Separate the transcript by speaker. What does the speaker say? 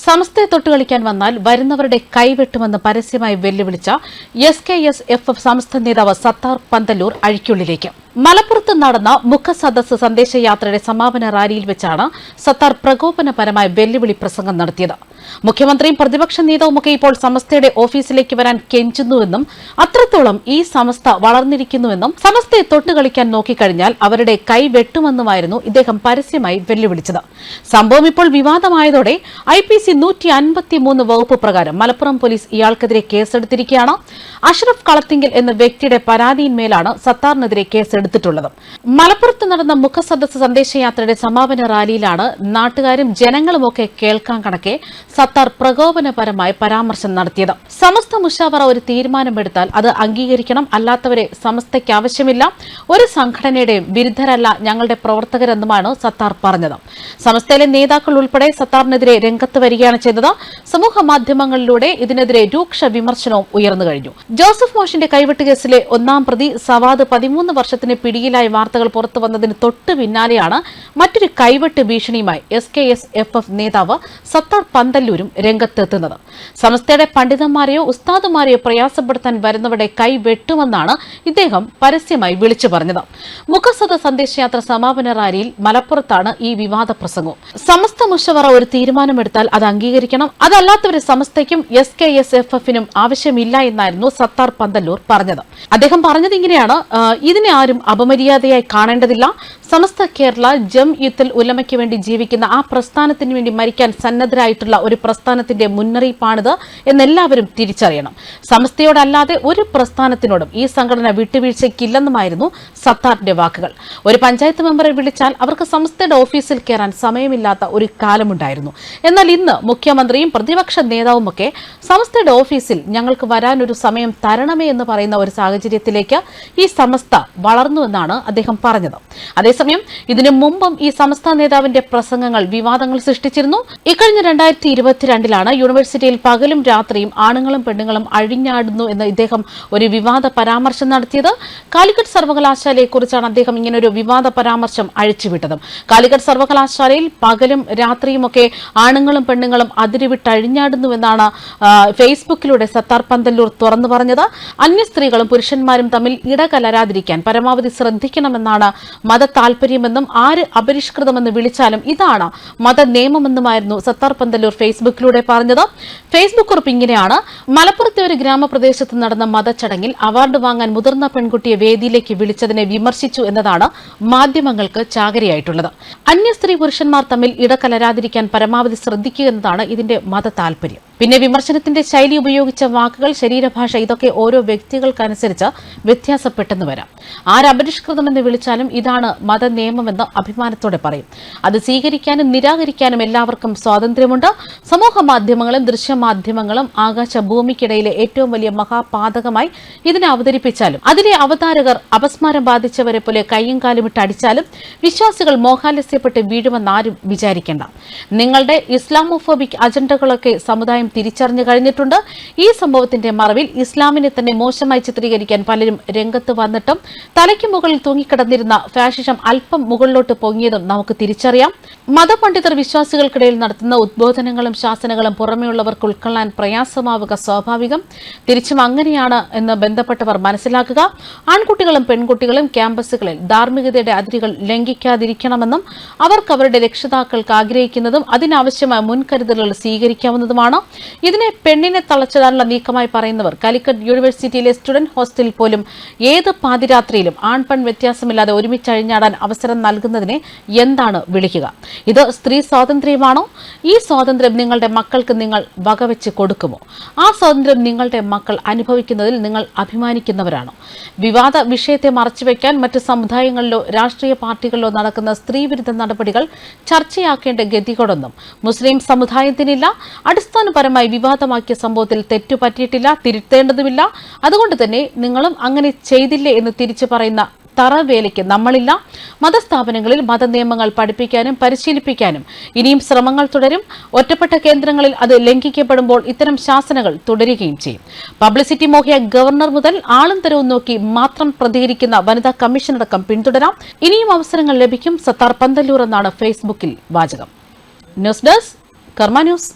Speaker 1: സമസ്തയെ തൊട്ടുകളിക്കാൻ വന്നാൽ വരുന്നവരുടെ കൈവെട്ടുമെന്ന് പരസ്യമായി വെല്ലുവിളിച്ച SKSFF സമസ്ത നേതാവ് സത്താർ പന്തല്ലൂർ അഴിക്കുള്ളിലേക്ക്. മലപ്പുറത്ത് നടന്ന മുഖസദസ് സന്ദേശയാത്രയുടെ സമാപന റാലിയിൽ വെച്ചാണ് സത്താർ പ്രകോപനപരമായ വെല്ലുവിളി പ്രസംഗം നടത്തിയത്. മുഖ്യമന്ത്രിയും പ്രതിപക്ഷ നേതാവുമൊക്കെ ഇപ്പോൾ സമസ്തയുടെ ഓഫീസിലേക്ക് വരാൻ കെഞ്ചുന്നുവെന്നും അത്രത്തോളം ഈ സമസ്ത വളർന്നിരിക്കുന്നുവെന്നും സമസ്തയെ തൊട്ടുകളിക്കാൻ നോക്കിക്കഴിഞ്ഞാൽ അവരുടെ കൈ വെട്ടുമെന്നുമായിരുന്നു ഇദ്ദേഹം പരസ്യമായി വെല്ലുവിളിച്ചത്. സംഭവം ഇപ്പോൾ വിവാദമായതോടെ IPC 153 വകുപ്പ് പ്രകാരം മലപ്പുറം പോലീസ് ഇയാൾക്കെതിരെ കേസെടുത്തിരിക്കുകയാണ്. അഷ്റഫ് കളത്തിങ്കൽ എന്ന വ്യക്തിയുടെ പരാതിയിന്മേലാണ് സത്താറിനെതിരെ കേസെടുത്തിട്ടുള്ളത്. മലപ്പുറത്ത് നടന്ന മുഖസദസ് സന്ദേശയാത്രയുടെ സമാപന റാലിയിലാണ് നാട്ടുകാരും ജനങ്ങളുമൊക്കെ കേൾക്കാൻ കണക്കെ സത്താർ പ്രകോപനപരമായ പരാമർശം നടത്തിയത്. സമസ്ത മുഷാവറ ഒരു തീരുമാനമെടുത്താൽ അത് അംഗീകരിക്കണം, അല്ലാത്തവരെ സമസ്തയ്ക്ക് ആവശ്യമില്ല, ഒരു സംഘടനയുടെയും വിരുദ്ധരല്ല ഞങ്ങളുടെ പ്രവർത്തകരെന്നുമാണ് സത്താർ പറഞ്ഞത്. സമസ്തയിലെ നേതാക്കൾ ഉൾപ്പെടെ സത്താറിനെതിരെ രംഗത്ത് വരികയാണ് ചെയ്തത്. സമൂഹ മാധ്യമങ്ങളിലൂടെ ഇതിനെതിരെ രൂക്ഷ വിമർശനവും ഉയർന്നു കഴിഞ്ഞു. ജോസഫ് മോഷിന്റെ കൈവെട്ട് കേസിലെ ഒന്നാം പ്രതി സവാദ് 13 വർഷത്തിന് പിടിയിലായ വാർത്തകൾ പുറത്തു വന്നതിന് തൊട്ടു പിന്നാലെയാണ് മറ്റൊരു കൈവെട്ട് ഭീഷണിയുമായി SKSFF നേതാവ് സത്താർ പന്തല്ലൂരും രംഗത്തെത്തുന്നത്. സമസ്തയുടെ പണ്ഡിതന്മാരെയോ ഉസ്താദുമാരെയോ പ്രയാസപ്പെടുത്താൻ വരുന്നവരുടെ കൈ വെട്ടുമെന്നാണ് ഇദ്ദേഹം പരസ്യമായി വിളിച്ചു പറഞ്ഞത്. മുഖസദസ് സന്ദേശയാത്ര സമാപന റാലിയിൽ മലപ്പുറത്താണ് ഈ വിവാദ പ്രസംഗവും. സമസ്ത മുഷവറ ഒരു തീരുമാനമെടുത്താൽ അത് അംഗീകരിക്കണം, അതല്ലാത്തവരെ സമസ്തയ്ക്കും SKSFF-നും ആവശ്യമില്ല എന്നായിരുന്നു സത്താർ പന്തല്ലൂർ പറഞ്ഞത്. അദ്ദേഹം പറഞ്ഞത് ഇങ്ങനെയാണ്: ഇതിനെ ആരും അപമര്യാദയായി കാണേണ്ടതില്ല. സമസ്ത കേരള ജംഇയ്യത്തുൽ ഉലമയ്ക്ക് വേണ്ടി ജീവിക്കുന്ന ആ പ്രസ്ഥാനത്തിന് വേണ്ടി മരിക്കാൻ സന്നദ്ധരായിട്ടുള്ള ഒരു പ്രസ്ഥാനത്തിന്റെ മുന്നറിയിപ്പാണിത് എന്നെല്ലാവരും തിരിച്ചറിയണം. സമസ്തയോടല്ലാതെ ഒരു പ്രസ്ഥാനത്തിനോടും ഈ സംഘടന വിട്ടുവീഴ്ചയ്ക്കില്ലെന്നുമായിരുന്നു സത്താറിന്റെ വാക്കുകൾ. ഒരു പഞ്ചായത്ത് മെമ്പറെ വിളിച്ചാൽ അവർക്ക് സമസ്തയുടെ ഓഫീസിൽ കയറാൻ സമയമില്ലാത്ത ഒരു കാലമുണ്ടായിരുന്നു. എന്നാൽ ഇന്ന് മുഖ്യമന്ത്രിയും പ്രതിപക്ഷ നേതാവുമൊക്കെ സമസ്തയുടെ ഓഫീസിൽ ഞങ്ങൾക്ക് വരാനൊരു സമയം തരണമേ എന്ന് പറയുന്ന ഒരു സാഹചര്യത്തിലേക്ക് ഈ സമസ്ത വളർന്നുവെന്നാണ് അദ്ദേഹം പറഞ്ഞത്. അതേസമയം ഇതിനു മുമ്പും ഈ സമസ്ത നേതാവിന്റെ പ്രസംഗങ്ങൾ വിവാദങ്ങൾ സൃഷ്ടിച്ചിരുന്നു. ഇക്കഴിഞ്ഞ 2022 യൂണിവേഴ്സിറ്റിയിൽ പകലും രാത്രിയും ആണുങ്ങളും പെണ്ണുങ്ങളും അഴിഞ്ഞാടുന്നു എന്ന് ഇദ്ദേഹം ഒരു വിവാദ പരാമർശം നടത്തിയത്. കാലിക്കറ്റ് സർവകലാശാലയെക്കുറിച്ചാണ് അദ്ദേഹം ഇങ്ങനൊരു വിവാദ പരാമർശം അഴിച്ചുവിട്ടത്. കാലിക്കറ്റ് സർവകലാശാലയിൽ പകലും രാത്രിയുമൊക്കെ ആണുങ്ങളും പെണ്ണുങ്ങളും അതിരുവിട്ടഴിഞ്ഞാടുന്നുവെന്നാണ് ഫേസ്ബുക്കിലൂടെ സത്താർ പന്തല്ലൂർ തുറന്നു പറഞ്ഞത്. അന്യ സ്ത്രീകളും പുരുഷന്മാരും തമ്മിൽ ഇടകലരാതിരിക്കാൻ പരമാവധി ശ്രദ്ധിക്കണമെന്നാണ് മത താൽപര്യമെന്നും ആര് അപരിഷ്കൃതമെന്ന് വിളിച്ചാലും ഇതാണ് മത നിയമമെന്നുമായിരുന്നു സത്താർ പന്തല്ലൂർ ഫേസ്ബുക്കിലൂടെ പറഞ്ഞത്. ഫേസ്ബുക്ക് കുറിപ്പ് ഇങ്ങനെയാണ്: മലപ്പുറത്തെ ഒരു ഗ്രാമപ്രദേശത്ത് നടന്ന മതച്ചടങ്ങിൽ അവാർഡ് വാങ്ങാൻ മുതിർന്ന പെൺകുട്ടിയെ വേദിയിലേക്ക് വിളിച്ചതിനെ വിമർശിച്ചു എന്നതാണ് മാധ്യമങ്ങൾക്ക് ചാകരയായിട്ടുള്ളത്. അന്യ സ്ത്രീ പുരുഷന്മാർ തമ്മിൽ ഇടകലരാതിരിക്കാൻ പരമാവധി ശ്രദ്ധിക്കുക എന്നതാണ് ഇതിന്റെ മത താൽപര്യം. പിന്നെ വിമർശനത്തിന്റെ ശൈലി, ഉപയോഗിച്ച വാക്കുകൾ, ശരീരഭാഷ, ഇതൊക്കെ ഓരോ വ്യക്തികൾക്കനുസരിച്ച് വ്യത്യാസപ്പെട്ടെന്ന് വരാം. ആരപരിഷ്കൃതമെന്ന് വിളിച്ചാലും ഇതാണ് മത നിയമമെന്ന് അഭിമാനത്തോടെ പറയും. അത് സ്വീകരിക്കാനും നിരാകരിക്കാനും എല്ലാവർക്കും സ്വാതന്ത്ര്യമുണ്ട്. സമൂഹ മാധ്യമങ്ങളും ദൃശ്യമാധ്യമങ്ങളും ആകാശഭൂമിക്കിടയിലെ ഏറ്റവും വലിയ മഹാപാതകമായി ഇതിനെ അവതരിപ്പിച്ചാലും അതിലെ അവതാരകർ അപസ്മാരം ബാധിച്ചവരെ പോലെ കയ്യും കാലുമിട്ട് അടിച്ചാലും വിശ്വാസികൾ മോഹാലസ്യപ്പെട്ട് വീഴുമെന്നാരും വിചാരിക്കേണ്ട. നിങ്ങളുടെ ഇസ്ലാമോഫോബിക് അജണ്ടകളൊക്കെ സമുദായം തിരിച്ചറിഞ്ഞു കഴിഞ്ഞിട്ടുണ്ട്. ഈ സംഭവത്തിന്റെ മറവിൽ ഇസ്ലാമിനെ തന്നെ മോശമായി ചിത്രീകരിക്കാൻ പലരും രംഗത്ത് വന്നിട്ടും തലയ്ക്ക് മുകളിൽ തൂങ്ങിക്കിടന്നിരുന്ന ഫാഷിസം അല്പം മുകളിലോട്ട് പൊങ്ങിയതും നമുക്ക് തിരിച്ചറിയാം. മതപണ്ഡിതർ വിശ്വാസികൾക്കിടയിൽ നടത്തുന്ന ഉദ്ബോധനങ്ങളും ശാസനകളും പുറമെയുള്ളവർക്ക് ഉൾക്കൊള്ളാൻ പ്രയാസമാവുക സ്വാഭാവികം. തിരിച്ചും അങ്ങനെയാണ് എന്ന് ബന്ധപ്പെട്ടവർ മനസ്സിലാക്കുക. ആൺകുട്ടികളും പെൺകുട്ടികളും ക്യാമ്പസുകളിൽ ധാർമ്മികതയുടെ അതിരുകൾ ലംഘിക്കാതിരിക്കണമെന്നും അവർക്ക് അവരുടെ രക്ഷിതാക്കൾക്ക് ആഗ്രഹിക്കുന്നതും അതിനാവശ്യമായ മുൻകരുതലുകൾ സ്വീകരിക്കാവുന്നതുമാണ്. ഇതിനെ പെണ്ണിനെ തളച്ചിടാനുള്ള നീക്കമായി പറയുന്നവർ കാലിക്കറ്റ് യൂണിവേഴ്സിറ്റിയിലെ സ്റ്റുഡന്റ് ഹോസ്റ്റലിൽ പോലും ഏത് പാതിരാത്രിയിലും ആൺപെൺ വ്യത്യാസമില്ലാതെ ഒരുമിച്ചഴിഞ്ഞാടാൻ അവസരം നൽകുന്നതിനെ എന്താണ് വിളിക്കുക? ഇത് സ്ത്രീ സ്വാതന്ത്ര്യമാണോ? ഈ സ്വാതന്ത്ര്യം നിങ്ങളുടെ മക്കൾക്ക് നിങ്ങൾ വകവെച്ച് കൊടുക്കുമോ? ആ സ്വാതന്ത്ര്യം നിങ്ങളുടെ മക്കൾ അനുഭവിക്കുന്നതിൽ നിങ്ങൾ അഭിമാനിക്കുന്നവരാണോ? വിവാദ വിഷയത്തെ മറച്ചുവെക്കാൻ മറ്റ് സമുദായങ്ങളിലോ രാഷ്ട്രീയ പാർട്ടികളിലോ നടക്കുന്ന സ്ത്രീവിരുദ്ധ നടപടികൾ ചർച്ചയാക്കേണ്ട ഗതികളൊന്നും മുസ്ലിം സമുദായത്തിനില്ല. അടിസ്ഥാനപരമായി വിവാദമാക്കിയ സംഭവത്തിൽ തെറ്റുപറ്റിയിട്ടില്ല, തിരുത്തേണ്ടതുമില്ല. അതുകൊണ്ട് തന്നെ നിങ്ങളും അങ്ങനെ ചെയ്തില്ലേ എന്ന് തിരിച്ചു പറയുന്ന തറവേലയ്ക്ക് നമ്മളില്ല. മതസ്ഥാപനങ്ങളിൽ മതനിയമങ്ങൾ പഠിപ്പിക്കാനും പരിശീലിപ്പിക്കാനും ഇനിയും ശ്രമങ്ങൾ തുടരും. ഒറ്റപ്പെട്ട കേന്ദ്രങ്ങളിൽ അത് ലംഘിക്കപ്പെടുമ്പോൾ ഇത്തരം ശാസനകൾ തുടരുകയും ചെയ്യും. പബ്ലിസിറ്റി മോഹിയ ഗവർണർ മുതൽ ആളും തരവും നോക്കി മാത്രം പ്രതികരിക്കുന്ന വനിതാ കമ്മീഷനടക്കം പിന്തുടരാം. ഇനിയും അവസരങ്ങൾ ലഭിക്കും. സത്താർ പന്തല്ലൂർ എന്നാണ് ഫേസ്ബുക്കിൽ വാചകം. ന്യൂസ് ഡെസ്ക് കർമ്മ ന്യൂസ്.